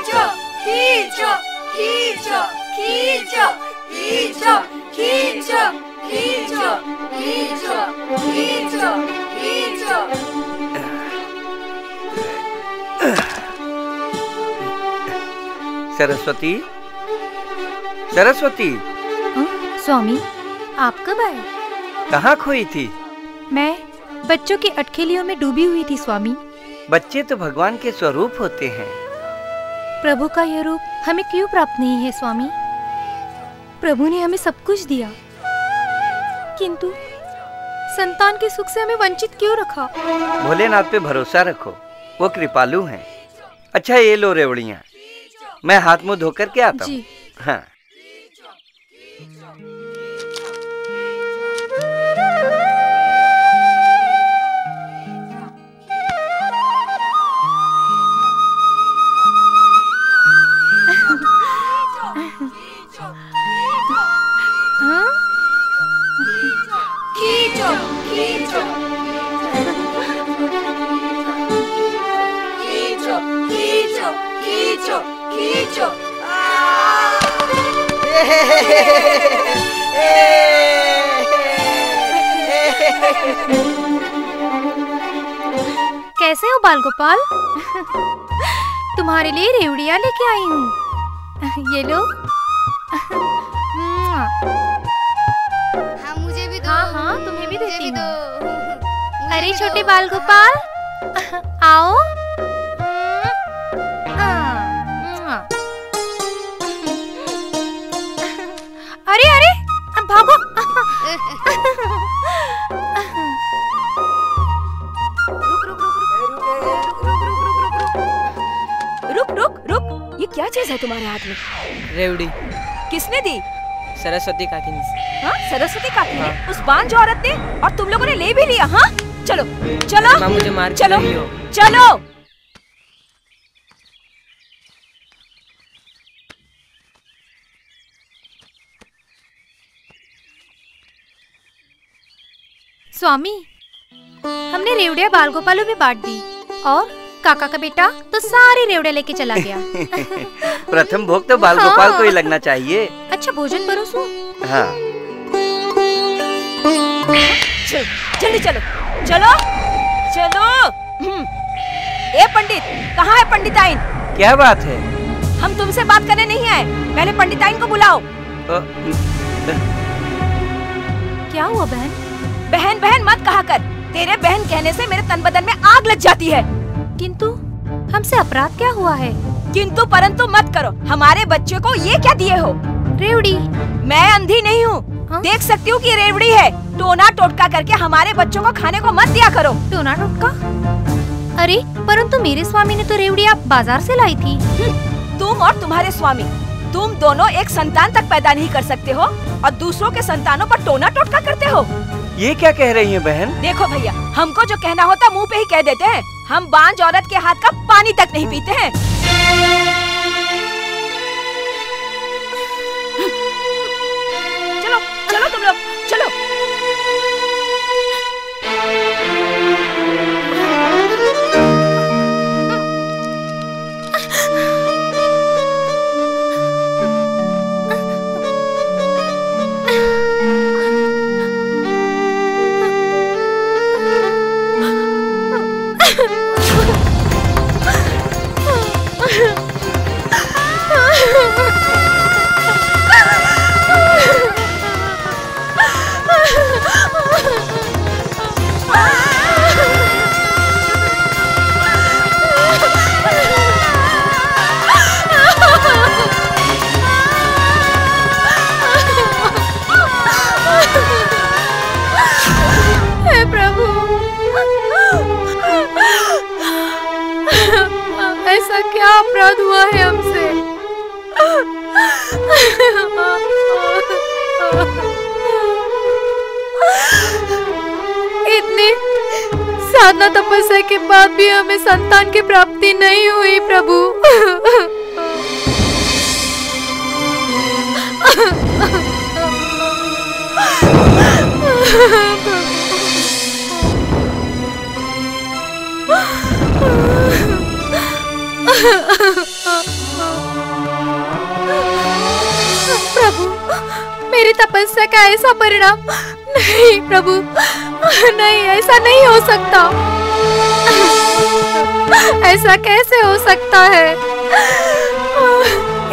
खींचो खींचो खींचो खींचो खींचो खींचो खींचो खींचो खींचो खींचो। सरस्वती, सरस्वती। स्वामी, आप कब आए? कहाँ खोई थी? मैं बच्चों की अटखेलियों में डूबी हुई थी स्वामी। बच्चे तो भगवान के स्वरूप होते हैं। प्रभु का यह रूप हमें क्यों प्राप्त नहीं है स्वामी? प्रभु ने हमें सब कुछ दिया, किंतु संतान के सुख से हमें वंचित क्यों रखा? भोलेनाथ पे भरोसा रखो, वो कृपालु हैं। अच्छा ये लो रेवड़ियाँ, मैं हाथ मुंह धोकर के आता हूँ। हाँ। खींचो खींचो खींचो खींचो खींचो खींचो। कैसे हो बाल गोपाल? तुम्हारे लिए रेवड़ियाँ लेके आई हूँ, ये लो। हाँ मुझे भी दो। हाँ हाँ तुम्हें भी देती हूँ। अरे छोटे बाल गोपाल आओ। अरे अरे भागो। रुक रुक रुक, ये क्या चीज है तुम्हारे हाथ में? रेवड़ी। किसने दी? सरस्वती काकी ने। हाँ सरस्वती काकी ने? उस बांझ औरत ने? और तुम लोगों ने ले भी लिया? हाँ चलो चलो। माँ मुझे मार चलो रही हो। चलो। स्वामी, हमने रेवड़ियाँ बाल गोपालों में बांट दी और काका का बेटा तो सारी रेवड़ियाँ लेके चला गया। प्रथम भोग तो बाल गोपाल को ही लगना चाहिए। अच्छा भोजन परोसूं? हाँ। जल्दी चलो चलो चलो। ए पंडित, कहाँ है पंडिताइन? क्या बात है? हम तुमसे बात करने नहीं आए, पहले पंडिताइन को बुलाओ। क्या हुआ बहन? बहन बहन मत कहा कर, तेरे बहन कहने से मेरे तन बदन में आग लग जाती है। किंतु हमसे अपराध क्या हुआ है? किंतु परंतु मत करो। हमारे बच्चे को ये क्या दिए हो? रेवड़ी। मैं अंधी नहीं हूँ, देख सकती हूँ कि रेवड़ी है। टोना टोटका करके हमारे बच्चों को खाने को मत दिया करो। टोना टोटका? अरे परंतु मेरे स्वामी ने तो रेवड़ी आप बाजार से लाई थी। तुम और तुम्हारे स्वामी, तुम दोनों एक संतान तक पैदा नहीं कर सकते हो और दूसरों के संतानों पर टोना टोटका करते हो। ये क्या कह रही है बहन? देखो भैया, हमको जो कहना होता मुंह पे ही कह देते हैं। हम बांझ औरत के हाथ का पानी तक नहीं पीते हैं। चलो चलो तुम लोग चलो। ऐसा क्या अपराध हुआ है हमसे? इतनी साधना तपस्या के बाद भी हमें संतान की प्राप्ति नहीं हुई प्रभु। मेरी तपस्या का ऐसा परिणाम। नहीं प्रभु, नहीं, ऐसा नहीं हो सकता। ऐसा कैसे हो सकता है?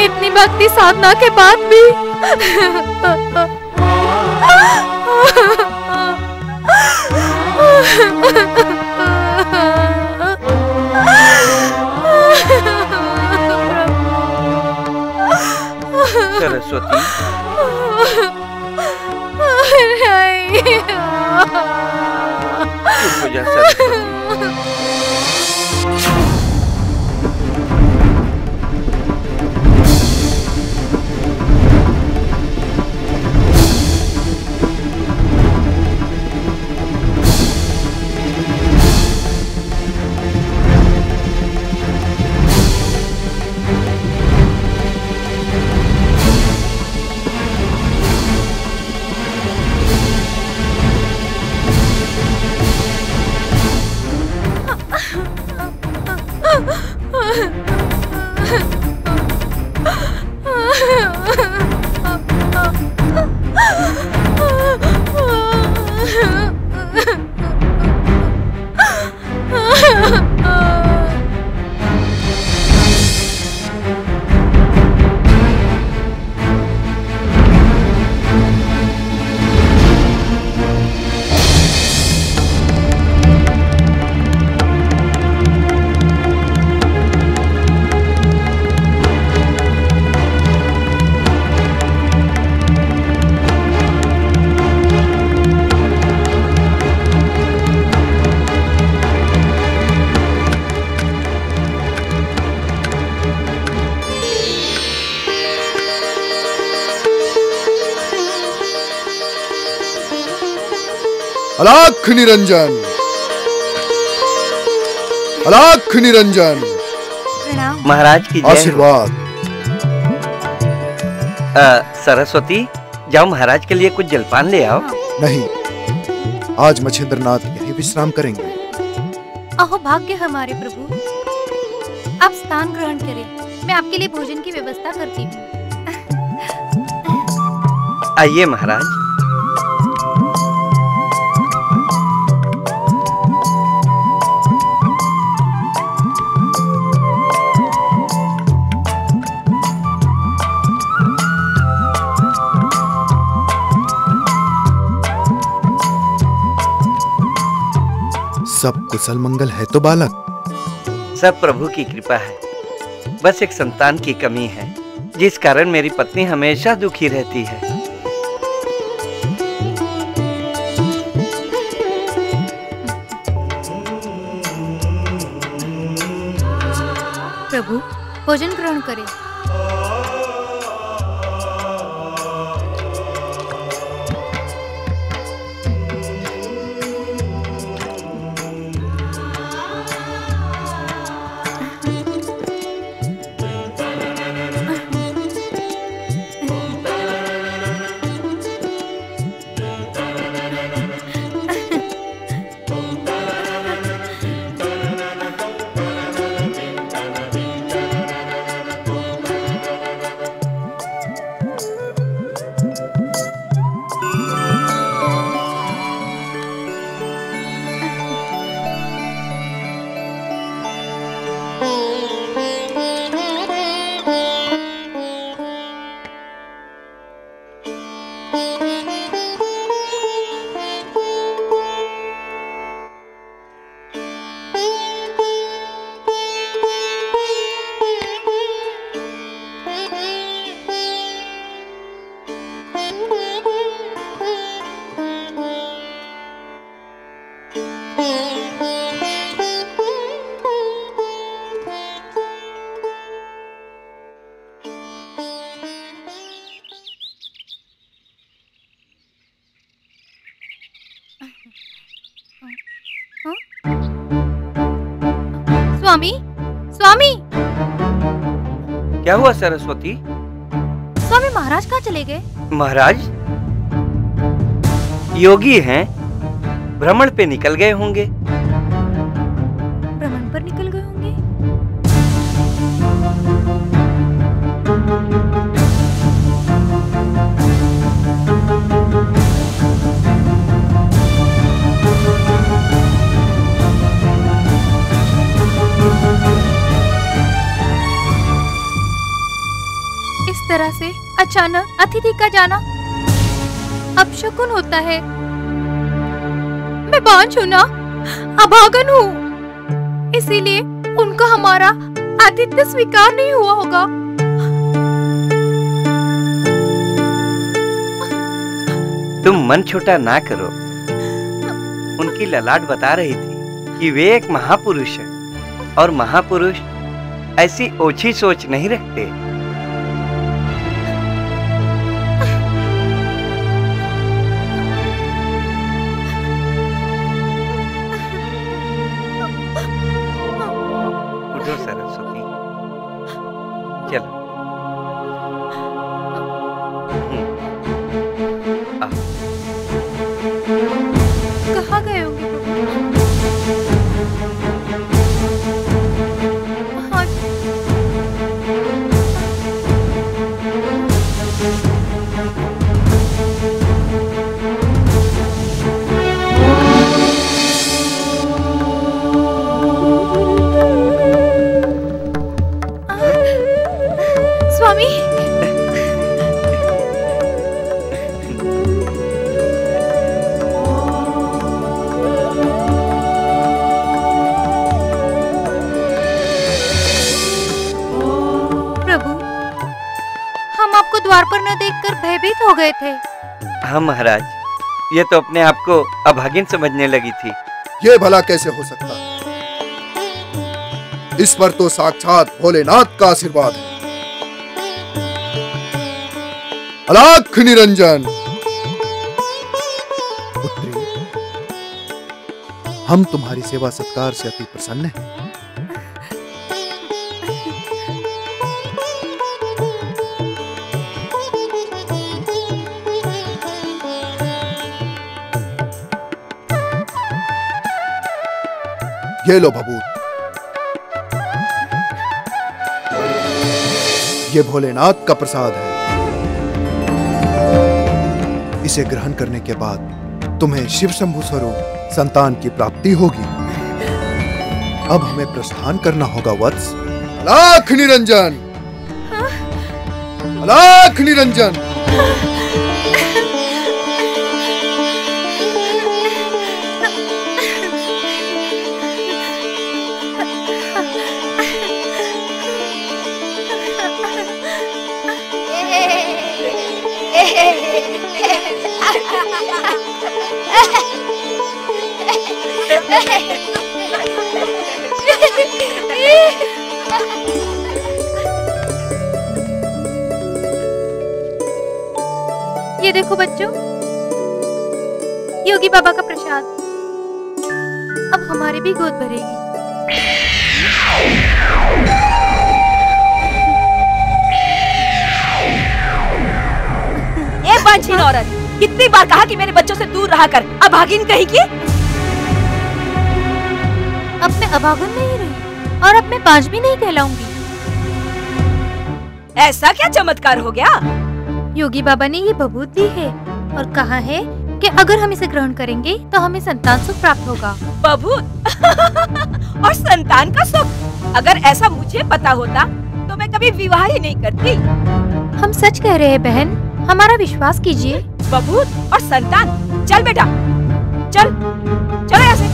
इतनी भक्ति साधना के बाद भी। सरस्वती, चुप हो जा सरस्वती। अलख निरंजन, अलख निरंजन। महाराज की जय। आशीर्वाद। सरस्वती, जाओ महाराज के लिए कुछ जलपान ले आओ। नहीं, आज मच्छिंद्रनाथ यही विश्राम करेंगे। अहो भाग्य हमारे प्रभु, आप स्थान ग्रहण करें, मैं आपके लिए भोजन की व्यवस्था करती हूँ। आइए महाराज। सब कुशल मंगल है तो बालक? सब प्रभु की कृपा है। बस एक संतान की कमी है, जिस कारण मेरी पत्नी हमेशा दुखी रहती है। प्रभु, भोजन ग्रहण करें। स्वामी, स्वामी। क्या हुआ सरस्वती? स्वामी महाराज कहाँ चले गए? महाराज योगी हैं, भ्रमण पे निकल गए होंगे। भ्रमण पर निकल गए होंगे? तरह से अचानक अतिथि का जाना अपशकुन होता है। मैं बांझ हूँ ना, अभागन हूँ, इसीलिए उनका हमारा आतिथ्य स्वीकार नहीं हुआ होगा। तुम मन छोटा ना करो। उनकी ललाट बता रही थी कि वे एक महापुरुष हैं और महापुरुष ऐसी ओछी सोच नहीं रखते। उठो सरस्वती, चलो। कहाँ गए होंगे प्रभु? हाँ। स्वामी, आपको द्वार पर न देखकर भयभीत हो गए थे। हाँ महाराज, ये तो अपने आप को अभागिन समझने लगी थी। ये भला कैसे हो सकता? इस पर तो साक्षात भोलेनाथ का आशीर्वाद है। अलख निरंजन पुत्री, हम तुम्हारी सेवा सत्कार से अति प्रसन्न हैं। ये लो भभूत, ये भोलेनाथ का प्रसाद है। इसे ग्रहण करने के बाद तुम्हें शिव शंभु स्वरूप संतान की प्राप्ति होगी। अब हमें प्रस्थान करना होगा वत्स। अलख निरंजन, अलख निरंजन। ये देखो बच्चों, योगी बाबा का प्रसाद। अब हमारी भी गोद भरेगी। ए बांझीन औरत, कितनी बार कहा कि मेरे बच्चों से दूर रहा कर, अभागिन कहीं की। अब मैं अभागन नहीं रही और अब मैं बांझ भी नहीं कहलाऊंगी। ऐसा क्या चमत्कार हो गया? योगी बाबा ने ये भभूत दी है और कहा है कि अगर हम इसे ग्रहण करेंगे तो हमें संतान सुख प्राप्त होगा। भभूत और संतान का सुख? अगर ऐसा मुझे पता होता तो मैं कभी विवाह ही नहीं करती। हम सच कह रहे हैं बहन, हमारा विश्वास कीजिए। भभूत और संतान, चल बेटा चल, चलो यहाँ से।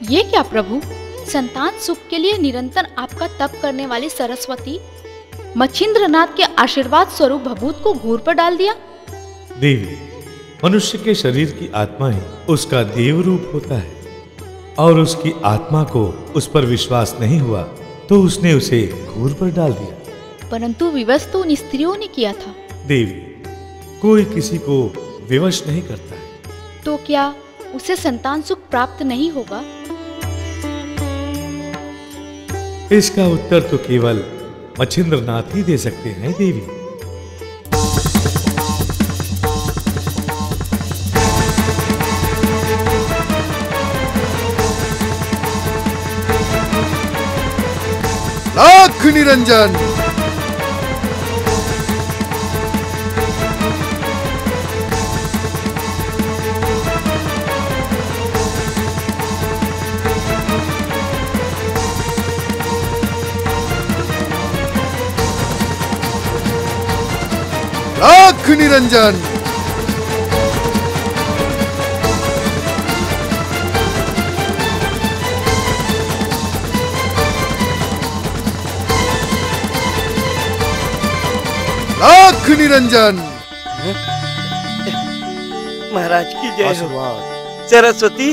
ये क्या प्रभु, संतान सुख के लिए निरंतर आपका तप करने वाली सरस्वती मच्छिंद्रनाथ के आशीर्वाद स्वरूप भभूत को घूर पर डाल दिया। देवी, मनुष्य के शरीर की आत्मा ही उसका देव रूप होता है, और उसकी आत्मा को उस पर विश्वास नहीं हुआ तो उसने उसे घूर पर डाल दिया। परंतु विवश तो उन स्त्रियों ने किया था। देवी, कोई किसी को विवश नहीं करता है। तो क्या उसे संतान सुख प्राप्त नहीं होगा? इसका उत्तर तो केवल मच्छिंद्रनाथ ही दे सकते हैं देवी। लाख निरंजन। लाख निरंजन। लाख निरंजन। महाराज की जय हो। आशीर्वाद। सरस्वती,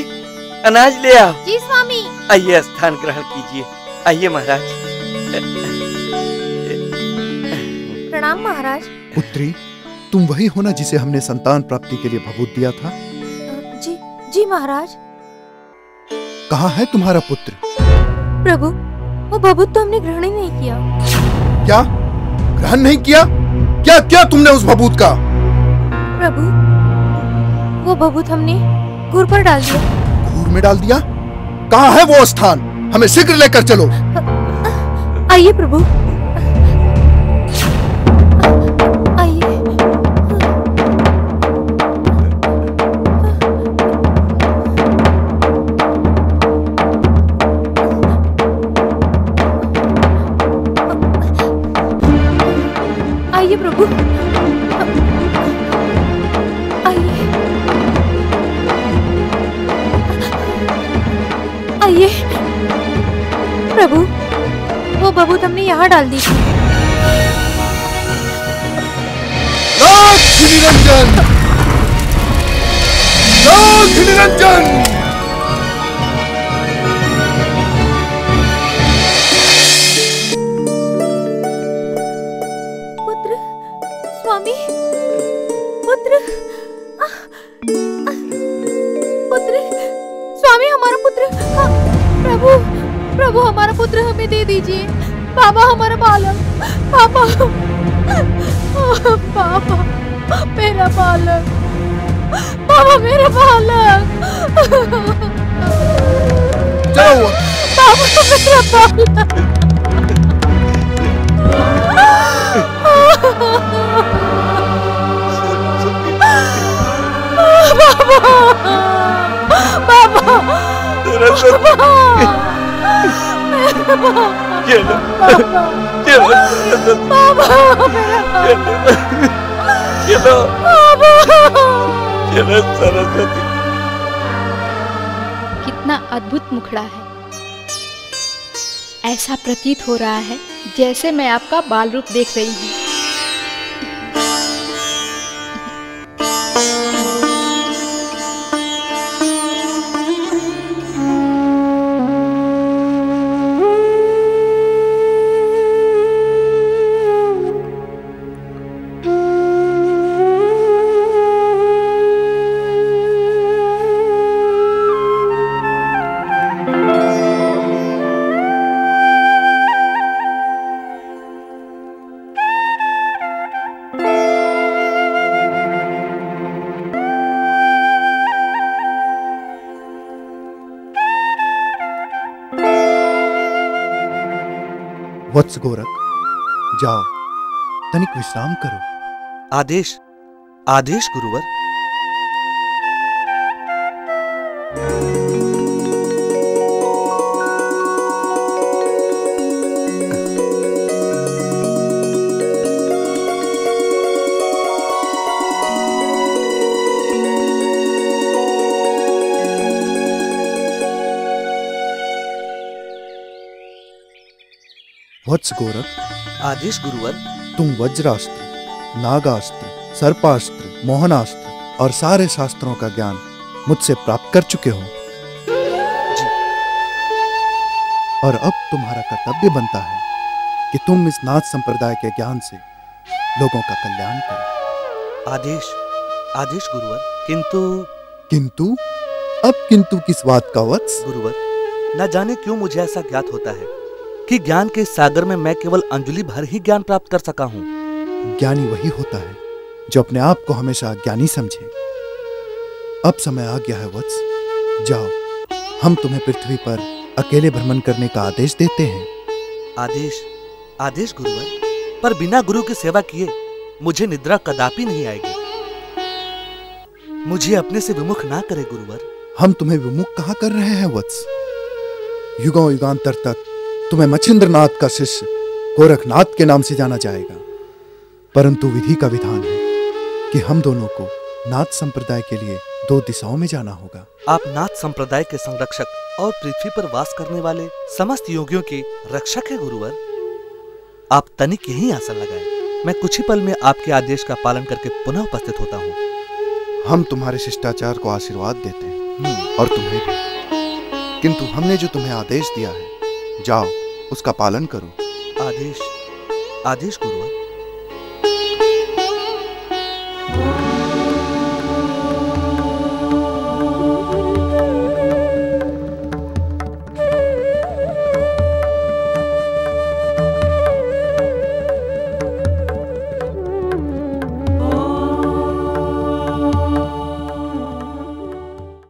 अनाज ले आओ। जी स्वामी। आइए स्थान ग्रहण कीजिए। आइए महाराज। प्रणाम महाराज। पुत्री, तुम वही हो ना जिसे हमने संतान प्राप्ति के लिए भभूत दिया था? जी जी महाराज। कहाँ है तुम्हारा पुत्र? प्रभु, वो भभूत तो हमने ग्रहण ही नहीं किया। क्या ग्रहण नहीं किया? क्या क्या तुमने उस भभूत का? प्रभु, वो भभूत हमने घूर पर डाल दिया। घूर में डाल दिया? कहाँ है वो स्थान? हमें शीघ्र लेकर चलो। आइए प्रभु, आइए। आइए प्रभु, आइए आइए। प्रभु, वो भभूत हमने यहाँ डाल दी थी। लाख निरंजन। लाख निरंजन। पुत्र, स्वामी, पुत्र, पुत्र, स्वामी, हमारा पुत्र। प्रभु, प्रभु, हमारा पुत्र हमें दे दीजिए। बाबा, हमारा बालक। पापा, पापा, मेरा बालक। पापा, मेरा बालक। चलो। पापा, मेरा बालक। बाबा, चलो, चलो सरस्वती। कितना अद्भुत मुखड़ा है। ऐसा प्रतीत हो रहा है जैसे मैं आपका बाल रूप देख रही हूँ। वत्स गोरख, जाओ तनिक विश्राम करो। आदेश, आदेश गुरुवर। वत्स गोरख, आदेश गुरुवर। तुम वज्रास्त्र, नागास्त्र, सर्पास्त्र, मोहनास्त्र और सारे शास्त्रों का ज्ञान मुझसे प्राप्त कर चुके हो जी। और अब तुम्हारा कर्तव्य बनता है कि तुम इस नाथ संप्रदाय के ज्ञान से लोगों का कल्याण करो। आदेश आदेश गुरुवर। किंतु अब किंतु किस बात का वत्स? गुरुवर, न जाने क्यों मुझे ऐसा ज्ञात होता है कि ज्ञान के सागर में मैं केवल अंजलि भर ही ज्ञान प्राप्त कर सका हूँ। ज्ञानी वही होता है जो अपने आप को हमेशा ज्ञानी समझे। अब समय आ गया है वत्स, जाओ, हम तुम्हें पृथ्वी पर अकेले भ्रमण करने का आदेश देते हैं। आदेश आदेश गुरुवर, पर बिना गुरु की सेवा किए मुझे निद्रा कदापि नहीं आएगी। मुझे अपने से विमुख ना करे गुरुवर। हम तुम्हें विमुख कहाँ कर रहे हैं वत्स? युगों युगांतर तक तुम्हें मच्छिंद्रनाथ का शिष्य गोरखनाथ के नाम से जाना जाएगा। परंतु विधि का विधान है कि हम दोनों को नाथ संप्रदाय के लिए 2 दिशाओं में जाना होगा। आप नाथ संप्रदाय के संरक्षक और पृथ्वी पर वास करने वाले समस्त योगियों के रक्षक है गुरुवर। आप तनिक यही आसन लगाए, मैं कुछ ही पल में आपके आदेश का पालन करके पुनः उपस्थित होता हूँ। हम तुम्हारे शिष्टाचार को आशीर्वाद देते हैं और तुम्हें भी। किंतु हमने जो तुम्हें आदेश दिया है, जाओ उसका पालन करो। आदेश आदेश गुरुवर।